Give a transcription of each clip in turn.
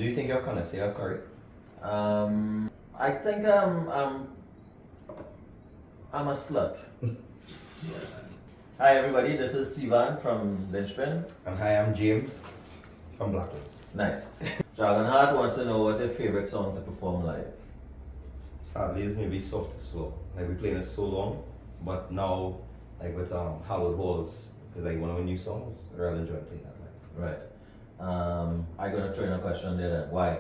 Do you think you're connoisseur of curry? I think I'm a slut. Hi everybody, this is Sievan from LYNCHPiN. And hi, I'm James from Blackwoods. Nice. Dragonheart wants to know what's your favorite song to perform live? Sadly, it's maybe Soft as Slow. Like we played it so long, but now like with Hallowed Halls is like one of my new songs. I really enjoy playing that live. Right. I'm gonna throw in a question there then. Why?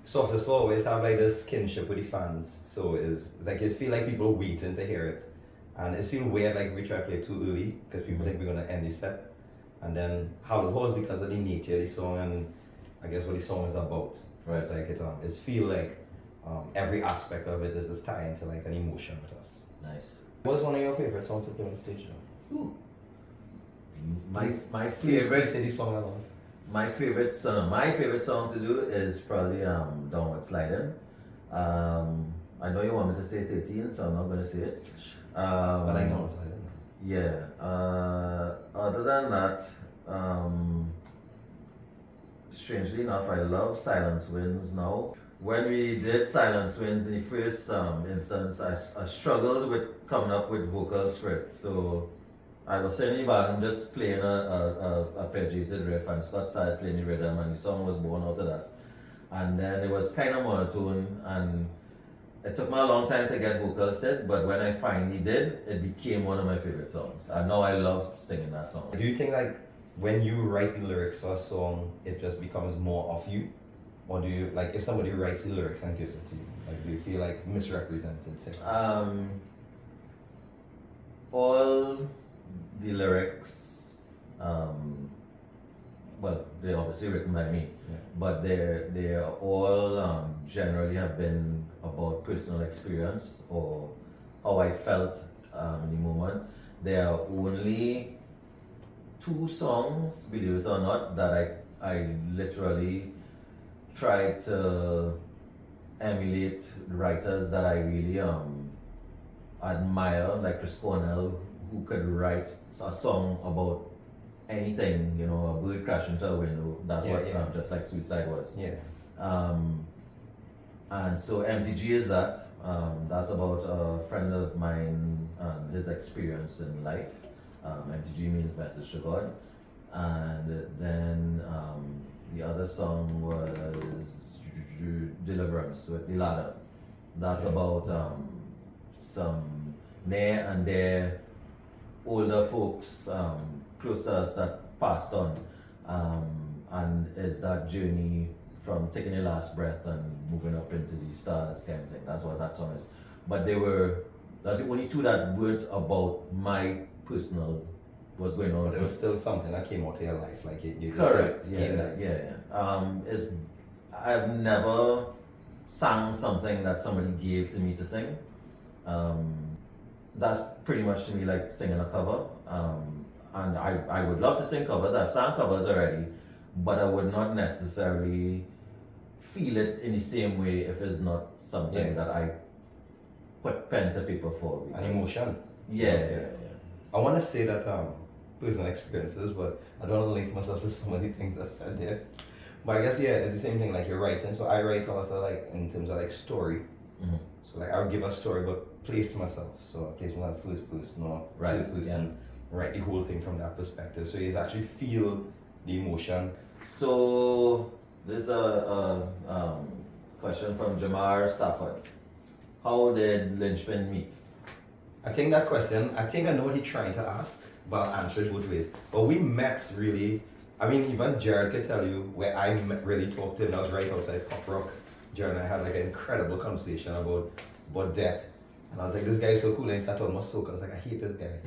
Soft as Slow always have like this kinship with the fans, so it's like it feel like people are waiting to hear it, and it feel weird like we try to play it too early because people think we're gonna end the set, and then Hallowed Halls because of the nature of the song and I guess what the song is about. Right. It's like it feel like every aspect of it is just tied into like an emotion with us. Nice. What's one of your favorite songs to play on the stage now? Ooh. My Please favorite say the song I love. my favorite song to do is probably Downward Sliding. I know you want me to say 13, so I'm not gonna say it. But I know it's like that. Yeah. Other than that, strangely enough, I love Silence Wins now. When we did Silence Wins in the first instance, I struggled with coming up with vocals for it. So I was sitting in the bathroom just playing a arpeggiated riff, and Scott started playing the rhythm, and the song was born out of that. And then it was kind of monotone, and it took me a long time to get vocals to it, but when I finally did, it became one of my favorite songs. And now I love singing that song. Do you think like when you write the lyrics for a song, it just becomes more of you? Or do you, like, if somebody writes the lyrics and gives it to you, like, do you feel like misrepresented? Say? All the lyrics, well, they're obviously written by me, but they're all generally have been about personal experience or how I felt in the moment. There are only 2 songs, believe it or not, that I literally try to emulate writers that I really admire, like Chris Cornell, who could write a song about anything, you know, a bird crashing into a window. That's what Just Like Suicide was. Yeah. And so MTG is that. That's about a friend of mine and his experience in life. MTG means Message to God. And then the other song was Deliverance with the Ladder. That's about some near and dear older folks close to us that passed on, and is that journey from taking your last breath and moving up into the stars kind of thing. That's what that song is. But that's the only 2 that weren't about my personal what's going on. But it was still something that came out of your life, like you correct. Just Yeah. I've never sang something that somebody gave to me to sing. That's pretty much to me like singing a cover. And I would love to sing covers. I've sang covers already, but I would not necessarily feel it in the same way if it's not something that I put pen to paper for. An emotion. Yeah. I want to say that personal experiences, but I don't want to link myself to so many things I said there. But I guess it's the same thing like you're writing. So I write a lot of like in terms of like story. Mm-hmm. So like I would give a story but place myself. So I place one first person or third person, write the whole thing from that perspective. So you actually feel the emotion. So there's a question from Jamar Stafford. How did LYNCHPiN meet? I think that question, I know what he's trying to ask, but I'll answer it both ways. But we met really, I mean, even Jared could tell you where I really talked to him. I was right outside Pop Rock. Jared and I had like an incredible conversation about death. And I was like, this guy is so cool. And he started talking about soca. I was like, I hate this guy.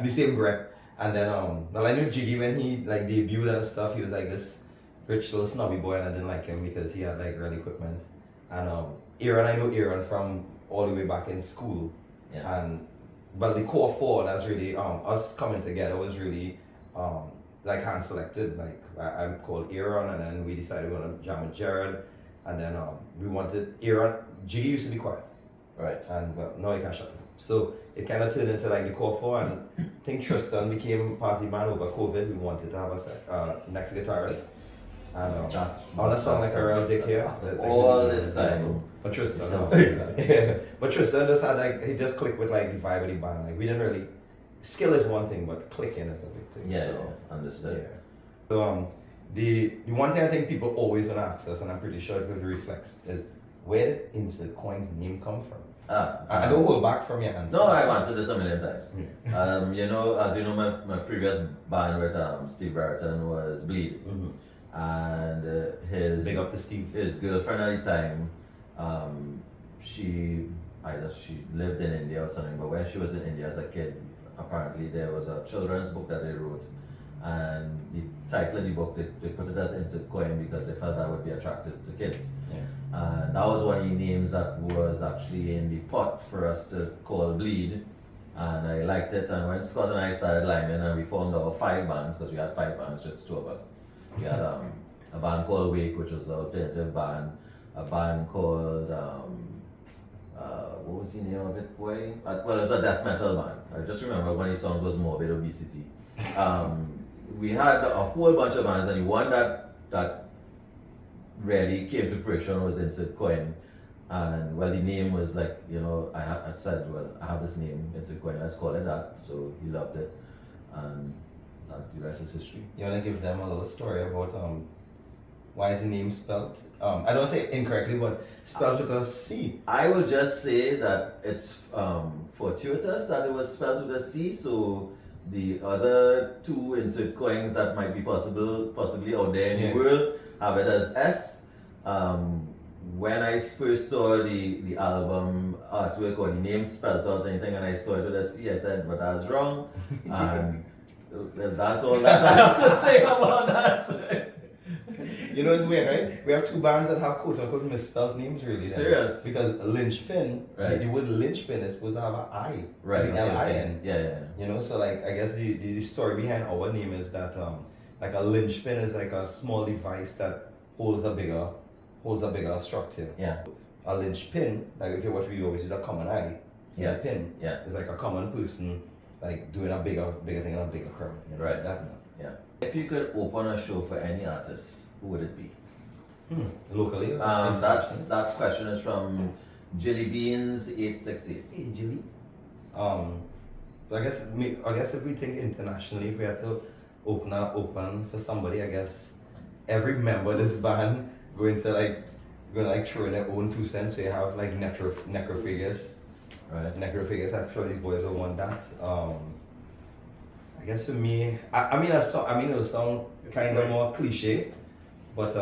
the same breath. And then, well, I knew Jiggy when he like debuted and stuff. He was like this rich little snobby boy, and I didn't like him because he had like real equipment. And Aaron, I know Aaron from all the way back in school. Yeah. And but the core 4, that's really us coming together was really like hand selected. Like I'm called Aaron, and then we decided we want to jam with Jared, and then we wanted Aaron. Jiggy used to be quiet, right? And well, now he can't shut up. So it kind of turned into like the core 4, and I think Tristan became party man over COVID. We wanted to have a next guitarist, And That's I wanna sound like a real dick here. After all this time. But Tristan, Still feel that. yeah. But Tristan just had like he just clicked with like the vibe of the band. Like we didn't really skill is one thing, but clicking is a big thing. Yeah, So, yeah, understood. yeah. So the one thing I think people always gonna ask us, and I'm pretty sure it will reflex, is where did Insert Coin's name come from? I don't hold back from your answer. No, I've answered this a million times. Yeah. You know, as you know, my previous band with Steve Barton was Bleed, and his Big up to Steve. his girlfriend at the time, she lived in India or something. But when she was in India as a kid, apparently there was a children's book that they wrote, and the title of the book they put it as Insert Coin because they felt that would be attractive to kids. Yeah. And that was one of the names that was actually in the pot for us to call Bleed. And I liked it. And when Scott and I started Lyman and we formed our 5 bands, because we had 5 bands, just 2 of us. We had a band called Wake, which was an alternative band. A band called, what was the name of it, boy? Well, it was a death metal band. I just remember one of the songs was Morbid Obesity. We had a whole bunch of bands, and the one that really came to fruition was Insert Coin. And well, the name was like, you know, I said, well, I have this name, Insert Coin, let's call it that. So he loved it, and that's the rest is history. You wanna give them a little story about why is the name spelled? I don't say incorrectly, but spelled with a C. I will just say that it's fortuitous that it was spelled with a C, so the other 2 Insert Coins that might be possibly out there in the world have it as S. When I first saw the album artwork or the name spelled out or anything, and I saw it with a C, I said, but that's wrong. And that's all that I have to say about that. You know, it's weird, right? We have 2 bands that have quote unquote misspelled names, really. Serious? Because LYNCHPiN, Right. the word linchpin is supposed to have an I. Right. Like L-I-N. Yeah. You know, so like I guess the story behind our name is that like a linchpin is like a small device that holds a bigger structure. Yeah. A linchpin, like if you what we always use a common eye, Yeah. a pin Yeah. is like a common person like doing a bigger thing in a bigger crowd. You know, Right. like that. Yeah. If you could open a show for any artist, who would it be? Locally. That question is from Jelly Beans 868. Hey, Julie. So I guess if we think internationally, if we had to open for somebody, I guess every member of this band going to throw in their own 2 cents. So you have like necrophagus. Right. Necrophagus. I'm sure these boys will want that. I guess for me, I mean it will sound kind of more cliche, but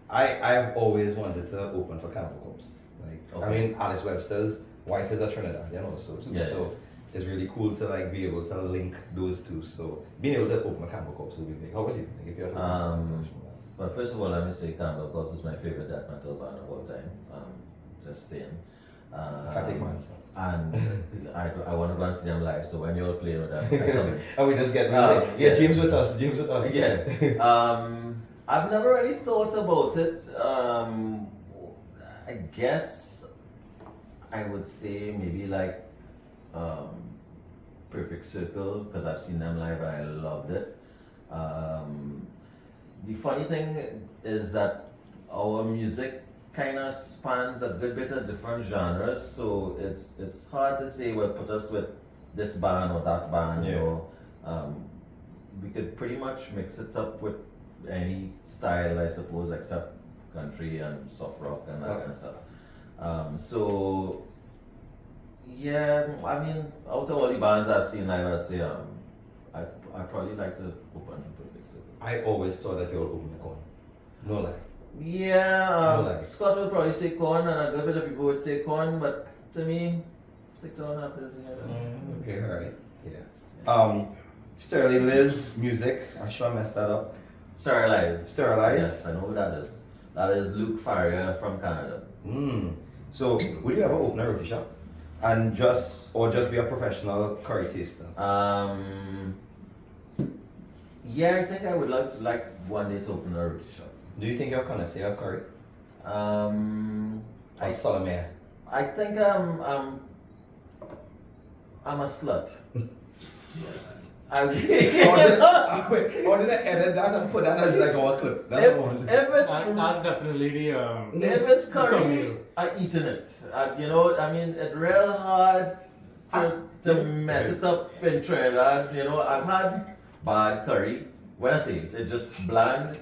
I've always wanted to open for Cannibal Corpse. Like I Okay. mean Alice Webster's wife is a Trinidadian also too. Yeah. So it's really cool to like be able to link those 2. So being able to open a Cannibal Corpse would be big. How about you? Like if you had to But first of all, let me say Cannibal Corpse is my favorite death metal band of all time. Just saying. Fatic Manson. And I want to go and see them live, so when you're playing with them, I come in. And we just get yeah. James with us. Yeah. I've never really thought about it. I guess I would say maybe like Perfect Circle, because I've seen them live and I loved it. The funny thing is that our music kind of spans a good bit of different genres, so it's hard to say what put us with this band or that band. Yeah. You know, we could pretty much mix it up with any style, I suppose, except country and soft rock and that kind of stuff. So yeah, I mean, out of all the bands I've seen live, I'd say I probably like to open for Perfect Circle. I always thought that you would open the corn. No lie. Yeah, Scott would probably say corn, and a good bit of people would say corn, but to me, 6.5 is Okay, alright. Yeah. Sterling Liz music. I'm sure I messed that up. Sterilized. Sterilized? Yes, I know who that is. That is Luke Farrier from Canada. So, would you ever open a roti shop? And just be a professional curry taster? Yeah, I think I would like one day to open a roti shop. Do you think you're gonna say of curry? I Solomon. I think I'm a slut. I Or did I edit that and put that as like our clip? That's what I want to say. if it's That's definitely the if it's curry, meal. I'm eating it. You know, I mean, it's real hard to mess it up in Trinidad. You know, I've had bad curry. When I say it, it's just bland,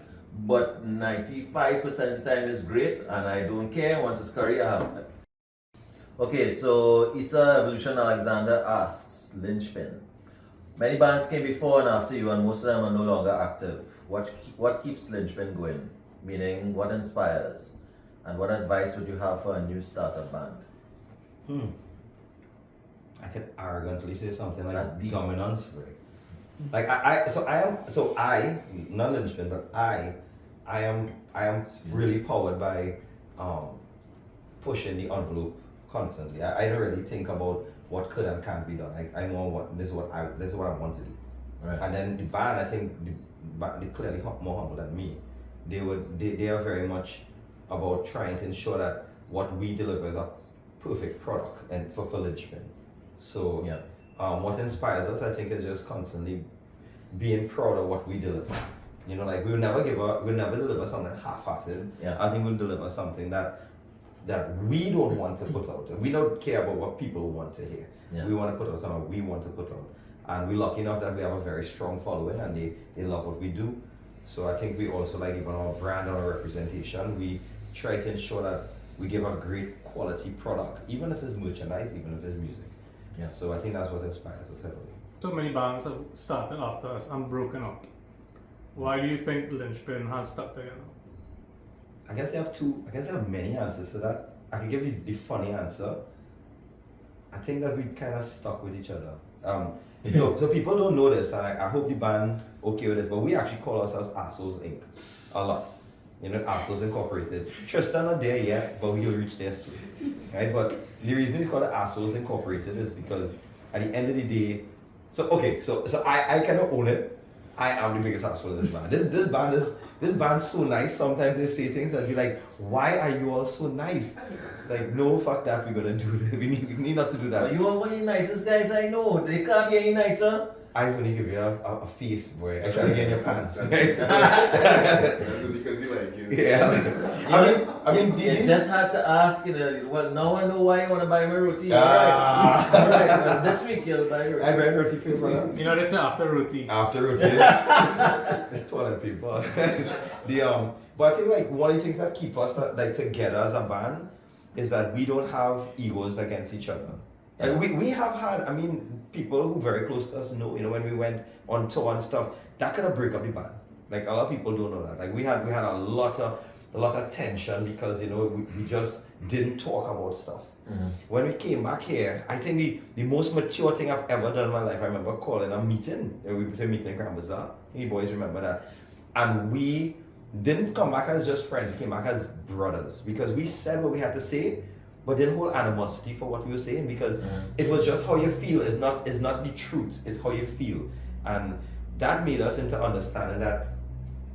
but 95% of the time it's great, and I don't care. Once it's curry, I have it. Okay, so Isa Evolution Alexander asks, LYNCHPiN. Many bands came before and after you, and most of them are no longer active. What keeps LYNCHPiN going? Meaning, what inspires? And what advice would you have for a new startup band? I could arrogantly say something like That's deep. dominance, right? Like I, not LYNCHPiN, but I am really powered by pushing the envelope constantly. I don't really think about what could and can't be done. I know what this is what I want to do. Right. And then the band, I think they clearly more humble than me. They are very much about trying to ensure that what we deliver is a perfect product and for LYNCHPiN. So Yeah. what inspires us, I think, is just constantly being proud of what we deliver. You know, like we'll never deliver something half-hearted. Yeah. I think we'll deliver something that we don't want to put out. We don't care about what people want to hear. Yeah. We want to put out something we want to put out. And we're lucky enough that we have a very strong following and they love what we do. So I think we also, like, even our brand and our representation, we try to ensure that we give a great quality product, even if it's merchandise, even if it's music. Yeah. So I think that's what inspires us heavily. So many bands have started after us and broken up. Why do you think LYNCHPiN has stuck together? I guess they have many answers to that. I can give you the funny answer. I think that we kind of stuck with each other. So people don't know this, and I hope the band okay with this, but we actually call ourselves Assholes Inc. a lot. You know, Assholes Incorporated. Tristan not there yet, but we'll reach there soon. Right? But the reason we call it Assholes Incorporated is because at the end of the day, so I kind of own it. I am the biggest asshole in this band. This band's so nice. Sometimes they say things that be like, why are you all so nice? It's like, no, fuck that, we're gonna do that. We need not to do that. But you are one of the nicest guys I know. They can't get any nicer. I just want to give you a face, boy. I try to get in your pants. Right? That's because you like you. Yeah. I mean, You just had to ask, well, now I know why you want to buy my roti. Ah. Alright, well, this week you'll buy roti. I read roti for you, brother. You know, they say after roti. After roti. It's toilet paper. But I think, like, one of the things that keep us like together as a band is that we don't have egos against each other. Like, we have had, I mean, people who very close to us know, when we went on tour and stuff, that could have break up the band. Like, a lot of people don't know that. Like, we had a lot of tension because, we just didn't talk about stuff. Mm-hmm. When we came back here, I think the most mature thing I've ever done in my life, I remember calling a meeting. We put a meeting in Grand Bazaar. You boys remember that. And we didn't come back as just friends, we came back as brothers. Because we said what we had to say, but didn't hold animosity for what we were saying, because it was just how you feel. It's not the truth, it's how you feel. And that made us into understanding that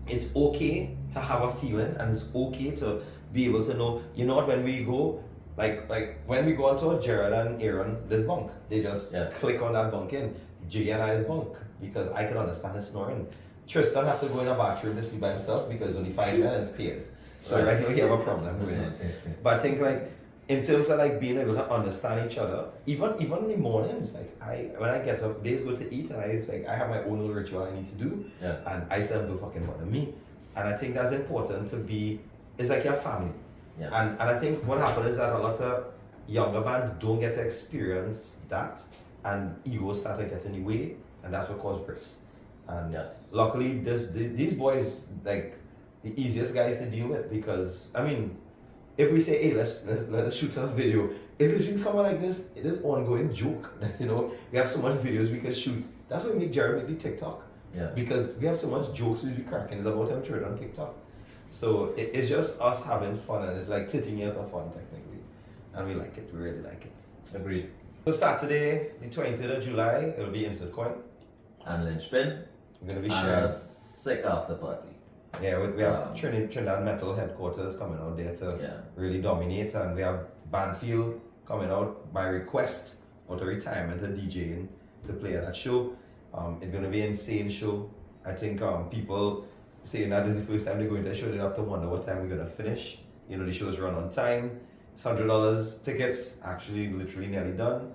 it's okay to have a feeling, and it's okay to be able to know, what, when we go, like when we go onto Jared and Aaron, this bunk, they just click on that bunk in. Jiggy and I's bunk, because I can understand his snoring. Tristan have to go in a bathroom to sleep by himself because only 5 minutes pays. So I know he have a problem with it. But I think, like, in terms of, like, being able to understand each other, even in the mornings, like, when I get up, days go to eat, and I have my own little ritual I need to do, and I say don't fucking bother me. And I think that's important to be. It's like your family. And I think what happens is that a lot of younger bands don't get to experience that, and egos start to get in the way, and that's what causes rifts. And luckily, these boys, like, the easiest guys to deal with, because, I mean, if we say, hey, let's shoot a video, if it should come out like this, it is ongoing joke that, we have so much videos we can shoot. That's why we make Jared make the TikTok. Because we have so much jokes we be cracking. It's about him throwing on TikTok. So it's just us having fun, and it's like 13 years of fun, technically. And we like it, we really like it. Agreed. So Saturday, the 20th of July, it'll be INCERT Coin. And LYNCHPIN. We're going to be And sharing. a sick after party. Yeah, we have Trinidad Metal headquarters coming out there to really dominate, and we have Banfield coming out by request or to retirement, a DJing to play at that show. It's gonna be an insane show. I think people saying that this is the first time they're going to a show, they have to wonder what time we're gonna finish. You know, the shows run on time. It's $100 tickets, actually literally nearly done.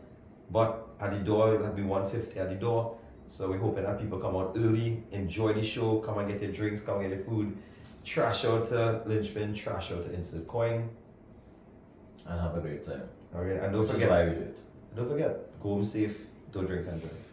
But at the door, it'll be $150 at the door. So we're hoping that people come out early, enjoy the show, come and get your drinks, come and get your food, trash out to LYNCHPiN, trash out to INCERT Coin. And have a great time. Alright, and don't Which is why forget, we do it. go home safe, don't drink and drive.